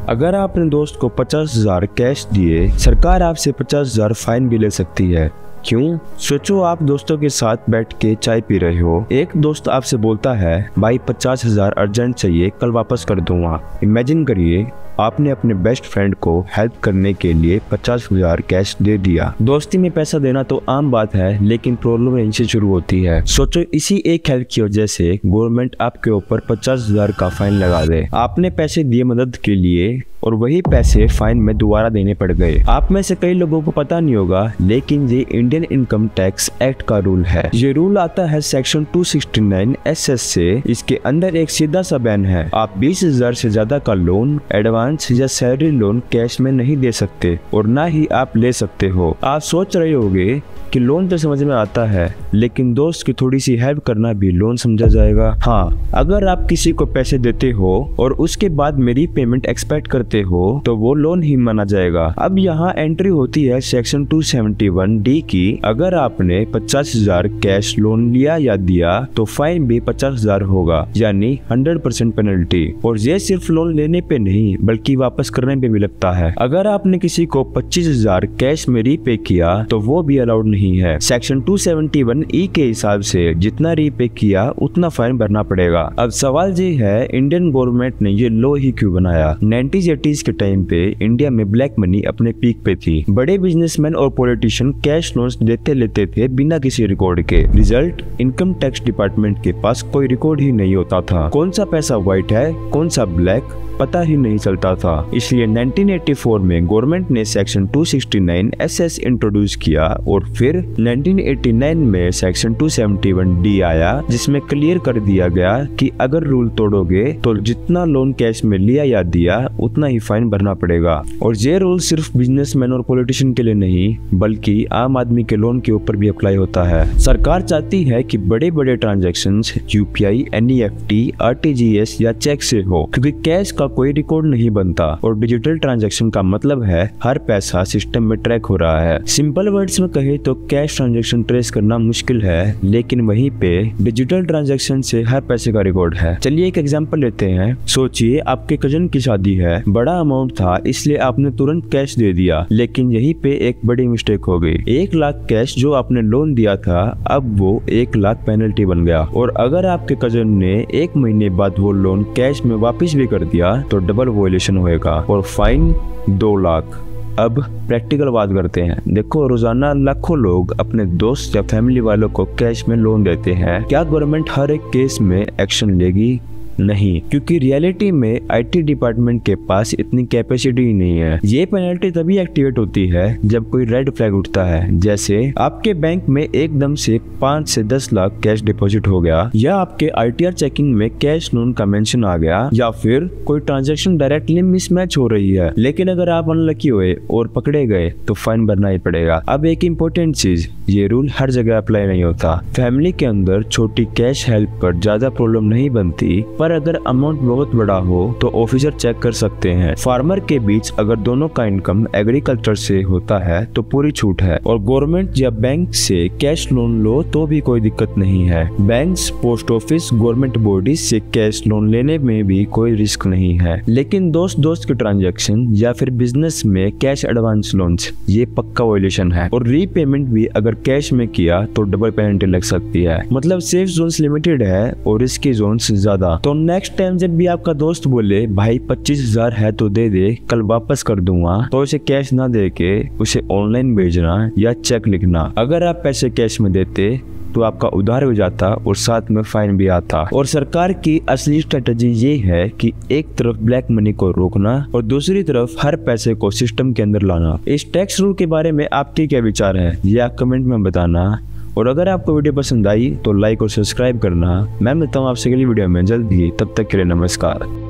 अगर आप अपने दोस्त को 50,000 कैश दिए, सरकार आपसे 50,000 फाइन भी ले सकती है। क्यों? सोचो, आप दोस्तों के साथ बैठ के चाय पी रहे हो। एक दोस्त आपसे बोलता है, भाई 50,000 अर्जेंट चाहिए, कल वापस कर दूंगा। इमेजिन करिए, आपने अपने बेस्ट फ्रेंड को हेल्प करने के लिए 50,000 कैश दे दिया। दोस्ती में पैसा देना तो आम बात है, लेकिन प्रॉब्लम यहीं से शुरू होती है। सोचो, इसी एक हेल्प की वजह से गवर्नमेंट आपके ऊपर 50,000 का फाइन लगा दे। आपने पैसे दिए मदद के लिए और वही पैसे फाइन में दोबारा देने पड़ गए। आप में से कई लोगों को पता नहीं होगा, लेकिन ये इंडियन इनकम टैक्स एक्ट का रूल है। ये रूल आता है सेक्शन 269 SS से। इसके अंदर एक सीधा सा बैन है, आप 20,000 से ज्यादा का लोन, एडवांस या सैलरी लोन कैश में नहीं दे सकते और ना ही आप ले सकते हो। आप सोच रहे होंगे कि लोन तो समझ में आता है, लेकिन दोस्त की थोड़ी सी हेल्प करना भी लोन समझा जाएगा। हाँ, अगर आप किसी को पैसे देते हो और उसके बाद मेरी पेमेंट एक्सपेक्ट करते हो तो वो लोन ही माना जाएगा। अब यहाँ एंट्री होती है सेक्शन 271D की। अगर आपने 50,000 कैश लोन लिया या दिया तो फाइन भी 50,000 होगा, यानी 100% पेनल्टी। और ये सिर्फ लोन लेने पे नहीं बल्कि वापस करने पे भी लगता है। अगर आपने किसी को 25,000 कैश में रीपे किया तो वो भी अलाउड नहीं है। सेक्शन 271E के हिसाब से जितना रीपे किया उतना फाइन भरना पड़ेगा। अब सवाल ये है, इंडियन गवर्नमेंट ने ये लॉ ही क्यों बनाया? 90s-80s के टाइम पे इंडिया में ब्लैक मनी अपने पीक पे थी। बड़े बिजनेसमैन और पॉलिटिशियन कैश लोन्स देते लेते थे बिना किसी रिकॉर्ड के। रिजल्ट, इनकम टैक्स डिपार्टमेंट के पास कोई रिकॉर्ड ही नहीं होता था। कौन सा पैसा व्हाइट है, कौन सा ब्लैक, पता ही नहीं चलता था। इसलिए 1984 में गवर्नमेंट ने सेक्शन 269 SS इंट्रोड्यूस किया और फिर 1989 में सेक्शन 271D आया, जिसमें क्लियर कर दिया गया कि अगर रूल तोड़ोगे तो जितना लोन कैश में लिया या दिया उतना ही फाइन भरना पड़ेगा। और ये रूल सिर्फ बिजनेसमैन और पॉलिटिशियन के लिए नहीं बल्कि आम आदमी के लोन के ऊपर भी अप्लाई होता है। सरकार चाहती है कि बड़े बड़े ट्रांजेक्शन UPI, NEFT, RTGS या चेक से हो, क्योंकि कैश का कोई रिकॉर्ड नहीं बनता और डिजिटल ट्रांजैक्शन का मतलब है हर पैसा सिस्टम में ट्रैक हो रहा है। सिंपल वर्ड्स में कहे तो कैश ट्रांजैक्शन ट्रेस करना मुश्किल है, लेकिन वहीं पे डिजिटल ट्रांजैक्शन से हर पैसे का रिकॉर्ड है। चलिए एक एग्जांपल लेते हैं। सोचिए, आपके कजन की शादी है, बड़ा अमाउंट था इसलिए आपने तुरंत कैश दे दिया, लेकिन यहीं पे एक बड़ी मिस्टेक हो गई। 1 लाख कैश जो आपने लोन दिया था, अब वो 1 लाख पेनल्टी बन गया। और अगर आपके कजन ने 1 महीने बाद वो लोन कैश में वापस भी कर दिया तो डबल वॉयलेशन होएगा और फाइन 2 लाख। अब प्रैक्टिकल बात करते हैं। देखो, रोजाना लाखों लोग अपने दोस्त या फैमिली वालों को कैश में लोन देते हैं। क्या गवर्नमेंट हर एक केस में एक्शन लेगी? नहीं, क्योंकि रियलिटी में IT डिपार्टमेंट के पास इतनी कैपेसिटी ही नहीं है। ये पेनल्टी तभी एक्टिवेट होती है जब कोई रेड फ्लैग उठता है, जैसे आपके बैंक में एकदम से 5 से 10 लाख कैश डिपॉजिट हो गया, या आपके ITR चेकिंग में कैश लोन का मेंशन आ गया, या फिर कोई ट्रांजैक्शन डायरेक्टली मिसमैच हो रही है। लेकिन अगर आप अनलकी हुए और पकड़े गए तो फाइन भरना ही पड़ेगा। अब एक इम्पोर्टेंट चीज, ये रूल हर जगह अप्लाई नहीं होता। फैमिली के अंदर छोटी कैश हेल्प पर ज्यादा प्रॉब्लम नहीं बनती, पर अगर अमाउंट बहुत बड़ा हो तो ऑफिसर चेक कर सकते हैं। फार्मर के बीच अगर दोनों का इनकम एग्रीकल्चर से होता है तो पूरी छूट है। और गवर्नमेंट या बैंक से कैश लोन लो तो भी कोई दिक्कत नहीं है। Banks, post office, government bodies से कैश लोन लेने में भी कोई रिस्क नहीं है। लेकिन दोस्त दोस्त के ट्रांजैक्शन या फिर बिजनेस में कैश एडवांस लोन्स, ये पक्का वॉयलेशन है। और रीपेमेंट भी अगर कैश में किया तो डबल पेनल्टी लग सकती है। मतलब सेफ जोन्स लिमिटेड है और रिस्की जोन्स ज्यादा। तो नेक्स्ट टाइम जब भी आपका दोस्त बोले भाई 25,000 है तो दे दे, कल वापस कर दूंगा, तो उसे कैश ना दे के उसे ऑनलाइन भेजना या चेक लिखना। अगर आप पैसे कैश में देते तो आपका उधार हो जाता और साथ में फाइन भी आता। और सरकार की असली स्ट्रेटजी ये है कि एक तरफ ब्लैक मनी को रोकना और दूसरी तरफ हर पैसे को सिस्टम के अंदर लाना। इस टैक्स रूल के बारे में आपके क्या विचार हैं, ये आप कमेंट में बताना। और अगर आपको वीडियो पसंद आई तो लाइक और सब्सक्राइब करना। मैं मिलता हूँ आपसे अगली वीडियो में जल्द ही, तब तक के लिए नमस्कार।